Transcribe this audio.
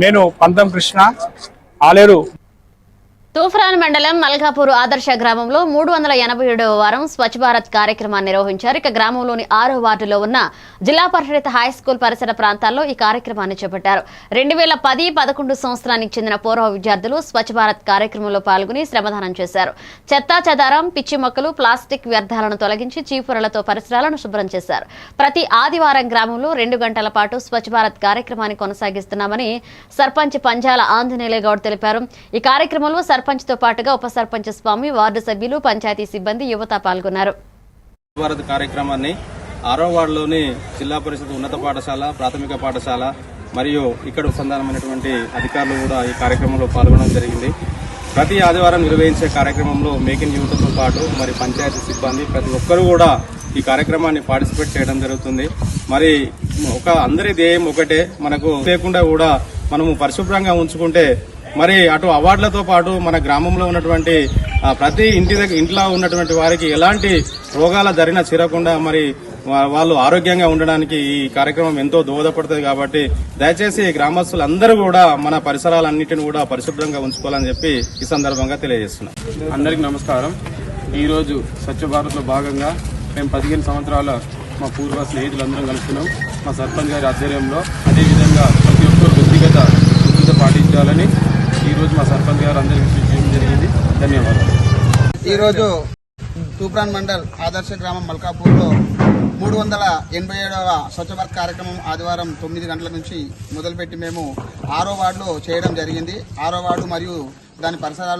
నేను పంతం కృష్ణ ఆలేరు తూఫ్రాన్ మండలం మల్కాపూర్ ఆదర్శ గ్రామంలో 387వ వారం స్వచ్ఛ భారత్ కార్యక్రమాన్ని నిర్వహించారు. ఇక గ్రామంలోని 6వ వార్డులో ఉన్న జిల్లా పరిషత్ హై స్కూల్ పరిసర ప్రాంతాల్లో ఈ కార్యక్రమాన్ని చేపట్టారు. 2010-11 సంవత్సరానికి చెందిన పూర్వ విద్యార్థులు స్వచ్ఛ భారత్ కార్యక్రమంలో పాల్గొని శ్రమదానం చేశారు. చెత్తా చెదారం, పిచ్చి మొక్కలు, ప్లాస్టిక్ వ్యర్థాలను తొలగించి చీపురలతో పరిసరాలను శుభ్రం చేశారు. ప్రతి ఆదివారం గ్రామంలో 2 గంటల పాటు స్వచ్ఛ భారత్ కార్యక్రమాన్ని కొనసాగిస్తున్నామని సర్పంచ్ పంజాల ఆంజనేయులు గౌడ్ తెలిపారు. ఈ కార్యక్రమంలో సర్పంచ్ తో పాటుగా ఉప సర్పంచ్ స్వామి, వార్డు సభ్యులు, పంచాయతీ సిబ్బంది, యువత పాల్గొన్నారు. భారత్ కార్యక్రమాన్ని 6వ వార్డులోని జిల్లా పరిషత్ ఉన్నత పాఠశాల, ప్రాథమిక పాఠశాల మరియు ఇక్కడ సంధానమైనటువంటి అధికారులు కూడా ఈ కార్యక్రమంలో పాల్గొనడం జరిగింది. ప్రతి ఆదివారం నిర్వహించే కార్యక్రమంలో మేకింగ్ యువతతో పాటు మరి పంచాయతీ సిబ్బంది ప్రతి ఒక్కరూ కూడా ఈ కార్యక్రమాన్ని పార్టిసిపేట్ చేయడం జరుగుతుంది. మరి అందరి ధ్యేయం ఒకటే, మనకు లేకుండా కూడా మనము పరిశుభ్రంగా ఉంచుకుంటే మరి అటు అవార్డులతో పాటు మన గ్రామంలో ఉన్నటువంటి ప్రతి ఇంట్లో ఉన్నటువంటి వారికి ఎలాంటి రోగాల జరిగినా చేరకుండా మరి వాళ్ళు ఆరోగ్యంగా ఉండడానికి ఈ కార్యక్రమం ఎంతో దోహదపడుతుంది. కాబట్టి దయచేసి గ్రామస్తులందరూ కూడా మన పరిసరాలన్నింటినీ కూడా పరిశుభ్రంగా ఉంచుకోవాలని చెప్పి ఈ సందర్భంగా తెలియజేస్తున్నాం. అందరికీ నమస్కారం. ఈరోజు స్వచ్ఛ భారత్లో భాగంగా మేము 15 సంవత్సరాల మా పూర్వ స్నేహితులందరం కలుస్తున్నాం మా సర్పంచ్ గారి ఆధ్వర్యంలో. అదేవిధంగా ప్రతి ఒక్కరు వ్యక్తిగత పాటించాలని ఈరోజు మా సర్పంచ్ గారు అందరికీ సూచించడం జరిగింది. ధన్యవాదాలు. ఈరోజు తూప్రాన్ మండల్ ఆదర్శ గ్రామం మల్కాపూర్లో 387వ స్వచ్ఛ భారత్ కార్యక్రమం ఆదివారం 9 గంటల నుంచి మొదలుపెట్టి మేము 6వ వార్డులో చేయడం జరిగింది. 6వ వార్డు మరియు దాని పరిసరాల్లో